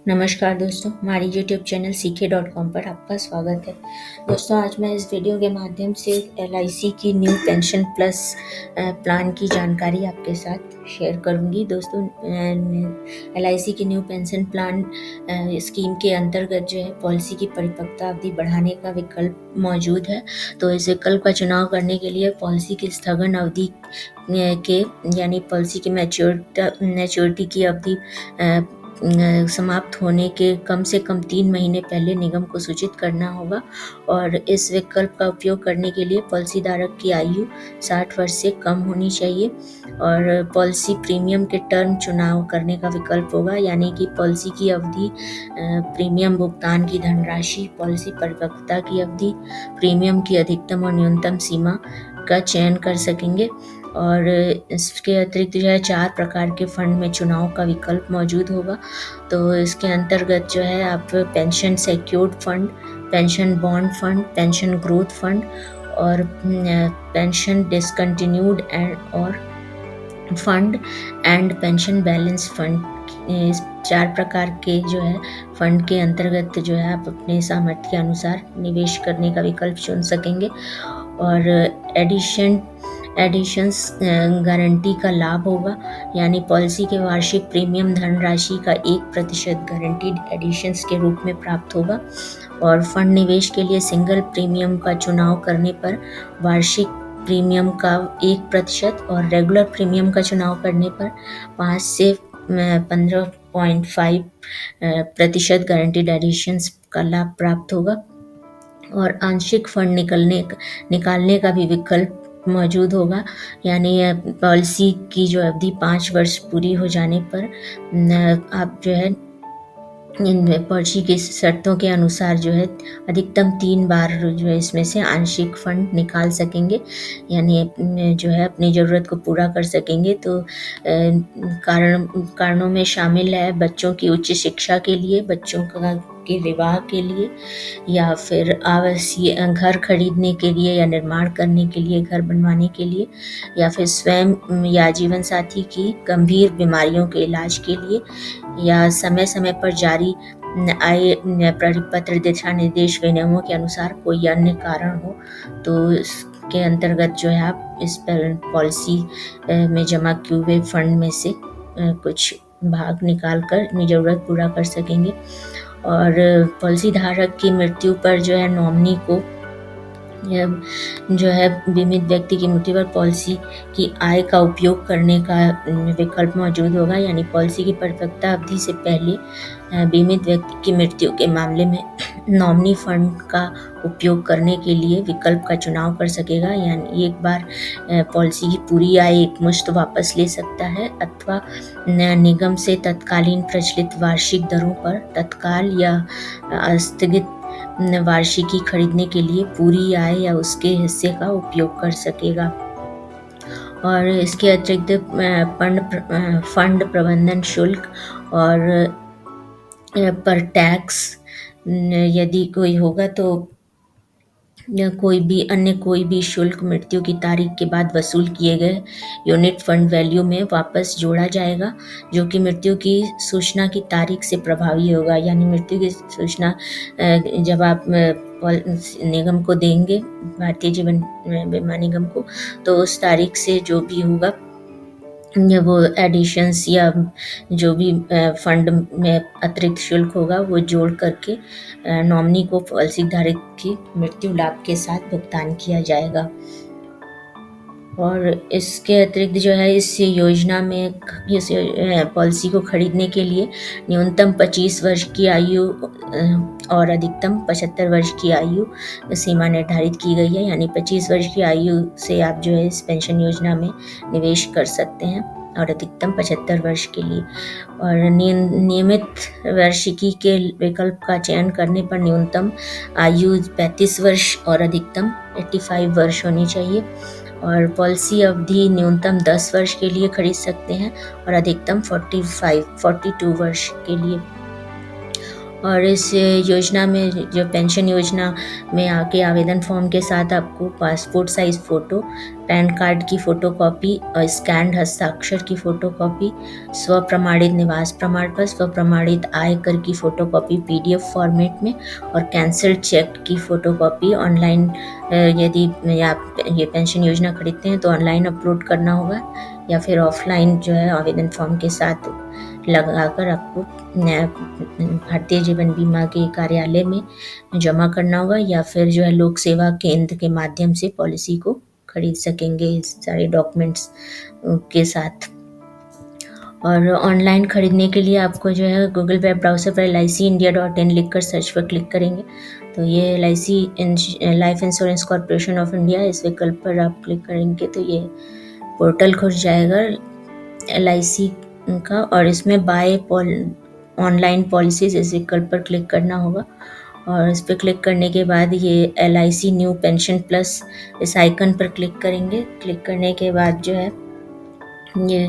नमस्कार दोस्तों, हमारी यूट्यूब चैनल CK.com पर आपका स्वागत है। दोस्तों, आज मैं इस वीडियो के माध्यम से LIC की न्यू पेंशन प्लस प्लान की जानकारी आपके साथ शेयर करूंगी। दोस्तों, LIC की न्यू पेंशन प्लान स्कीम के अंतर्गत जो है पॉलिसी की परिपक्वता अवधि बढ़ाने का विकल्प मौजूद है। तो इस विकल्प का चुनाव करने के लिए पॉलिसी की स्थगन अवधि के यानी पॉलिसी की मैच्योरिटी की अवधि समाप्त होने के कम से कम 3 महीने पहले निगम को सूचित करना होगा। और इस विकल्प का उपयोग करने के लिए पॉलिसी धारक की आयु 60 वर्ष से कम होनी चाहिए और पॉलिसी प्रीमियम के टर्म चुनाव करने का विकल्प होगा, यानी कि पॉलिसी की अवधि, प्रीमियम भुगतान की धनराशि, पॉलिसी परिपक्वता की अवधि, प्रीमियम की अधिकतम और न्यूनतम सीमा का चयन कर सकेंगे। और इसके अतिरिक्त जो है 4 प्रकार के फंड में चुनाव का विकल्प मौजूद होगा। तो इसके अंतर्गत जो है आप pension secured fund, pension bond fund, pension growth fund और पेंशन डिसकंटिन्यूड और fund and pension balance fund, इस 4 प्रकार के जो है फंड के अंतर्गत जो है आप अपने सामर्थ्य के अनुसार निवेश करने का विकल्प चुन सकेंगे। और एडिशंस गारंटी का लाभ होगा, यानी पॉलिसी के वार्षिक प्रीमियम धनराशि का 1% गारंटीड एडिशंस के रूप में प्राप्त होगा। और फंड निवेश के लिए सिंगल प्रीमियम का चुनाव करने पर वार्षिक प्रीमियम का 1% और रेगुलर प्रीमियम का चुनाव करने पर 5 से 15.5% गारंटीड एडिशंस का लाभ प्राप्त होगा। और आंशिक फंड निकालने का भी विकल्प मौजूद होगा, यानी पॉलिसी की जो अवधि 5 वर्ष पूरी हो जाने पर आप जो है इन पॉलिसी की शर्तों के अनुसार जो है अधिकतम 3 बार जो है इसमें से आंशिक फंड निकाल सकेंगे, यानी जो है अपनी ज़रूरत को पूरा कर सकेंगे। तो कारणों में शामिल है बच्चों की उच्च शिक्षा के लिए, बच्चों के विवाह के लिए, या फिर आवासीय घर खरीदने के लिए या निर्माण करने के लिए, घर बनवाने के लिए, या फिर स्वयं या जीवन साथी की गंभीर बीमारियों के इलाज के लिए, या समय समय पर जारी आय परिपत्र, दिशा निर्देश, विनियमों के अनुसार कोई अन्य कारण हो। तो इसके अंतर्गत जो है आप इस पॉलिसी में जमा किए हुए फंड में से कुछ भाग निकाल कर अपनी ज़रूरत पूरा कर सकेंगे। और पॉलिसी धारक की मृत्यु पर जो है नॉमिनी को जो है बीमित व्यक्ति की मृत्यु पर पॉलिसी की आय का उपयोग करने का विकल्प मौजूद होगा, यानी पॉलिसी की परिपक्वता अवधि से पहले बीमित व्यक्ति की मृत्यु के मामले में नॉमिनी फंड का उपयोग करने के लिए विकल्प का चुनाव कर सकेगा, यानी एक बार पॉलिसी की पूरी आय एकमुश्त वापस ले सकता है अथवा निगम से तत्कालीन प्रचलित वार्षिक दरों पर तत्काल या आस्थगित वार्षिकी खरीदने के लिए पूरी आय या उसके हिस्से का उपयोग कर सकेगा। और इसके अतिरिक्त फंड प्रबंधन शुल्क और पर टैक्स यदि कोई होगा तो कोई भी शुल्क मृत्यु की तारीख के बाद वसूल किए गए यूनिट फंड वैल्यू में वापस जोड़ा जाएगा, जो कि मृत्यु की सूचना की तारीख से प्रभावी होगा। यानी मृत्यु की सूचना जब आप निगम को देंगे, भारतीय जीवन बीमा निगम को, तो उस तारीख से जो भी होगा वो एडिशंस या जो भी फंड में अतिरिक्त शुल्क होगा वो जोड़ करके नॉमिनी को पॉलिसी धारक की मृत्यु लाभ के साथ भुगतान किया जाएगा। और इसके अतिरिक्त जो है इस योजना में इस पॉलिसी को खरीदने के लिए न्यूनतम 25 वर्ष की आयु और अधिकतम 75 वर्ष की आयु सीमा निर्धारित की गई है, यानी 25 वर्ष की आयु से आप जो है इस पेंशन योजना में निवेश कर सकते हैं और अधिकतम 75 वर्ष के लिए। और नियमित वार्षिकी के विकल्प का चयन करने पर न्यूनतम आयु 35 वर्ष और अधिकतम 85 वर्ष होनी चाहिए। और पॉलिसी अवधि न्यूनतम 10 वर्ष के लिए खरीद सकते हैं और अधिकतम 42 वर्ष के लिए। और इस योजना में, जो पेंशन योजना में आके आवेदन फॉर्म के साथ आपको passport size photo, pan card की फ़ोटोकॉपी और स्कैन्ड हस्ताक्षर की फ़ोटोकॉपी, स्व प्रमाणित निवास प्रमाण पत्र, स्व प्रमाणित आयकर की फ़ोटोकॉपी पीडीएफ फॉर्मेट में और कैंसिल्ड चेक की फ़ोटोकॉपी ऑनलाइन, यदि आप ये पेंशन योजना खरीदते हैं तो ऑनलाइन अपलोड करना होगा, या फिर ऑफलाइन जो है आवेदन फॉर्म के साथ लगाकर आपको भारतीय जीवन बीमा के कार्यालय में जमा करना होगा, या फिर जो है लोक सेवा केंद्र के माध्यम से पॉलिसी को खरीद सकेंगे इस सारे डॉक्यूमेंट्स के साथ। और ऑनलाइन खरीदने के लिए आपको जो है गूगल वेब ब्राउज़र पर LICindia.in लिखकर सर्च पर क्लिक करेंगे तो ये LIC life insurance corporation of India, इस विकल्प पर आप क्लिक करेंगे तो ये पोर्टल खुल जाएगा LIC का, और इसमें बाय ऑनलाइन पॉलिसीज इस विकल्प पर क्लिक करना होगा। और इस पर क्लिक करने के बाद ये LIC न्यू पेंशन प्लस इस आइकन पर क्लिक करेंगे। क्लिक करने के बाद जो है ये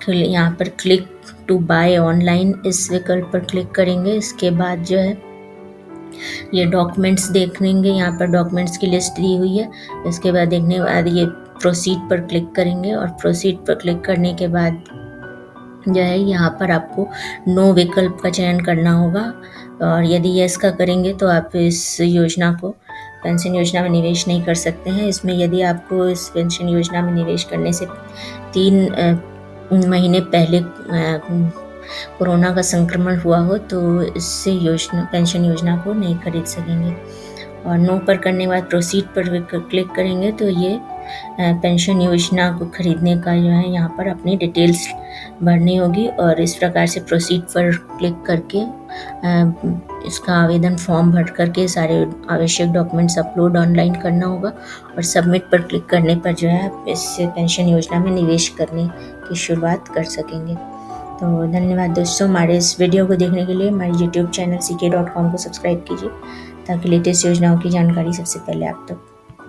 यहाँ पर क्लिक टू बाय ऑनलाइन इस विकल्प पर क्लिक करेंगे। इसके बाद जो है ये डॉक्यूमेंट्स देखेंगे, यहाँ पर डॉक्यूमेंट्स की लिस्ट दी हुई है। इसके बाद देखने के बाद ये प्रोसीड पर क्लिक करेंगे, और प्रोसीड पर क्लिक करने के बाद जो है यहाँ पर आपको नो विकल्प का चयन करना होगा, और यदि यस का करेंगे तो आप इस योजना को, पेंशन योजना में निवेश नहीं कर सकते हैं। इसमें यदि आपको इस पेंशन योजना में निवेश करने से 3 महीने पहले कोरोना का संक्रमण हुआ हो तो इससे पेंशन योजना को नहीं खरीद सकेंगे। और नो पर करने के बाद प्रोसीड पर क्लिक करेंगे तो ये पेंशन योजना को खरीदने का जो है यहाँ पर अपनी डिटेल्स भरनी होगी, और इस प्रकार से प्रोसीड पर क्लिक करके इसका आवेदन फॉर्म भर करके सारे आवश्यक डॉक्यूमेंट्स अपलोड ऑनलाइन करना होगा, और सबमिट पर क्लिक करने पर जो है आप इस पेंशन योजना में निवेश करने की शुरुआत कर सकेंगे। तो धन्यवाद दोस्तों, हमारे इस वीडियो को देखने के लिए। हमारे यूट्यूब चैनल CK.com को सब्सक्राइब कीजिए ताकि लेटेस्ट योजनाओं की जानकारी सबसे पहले आप तक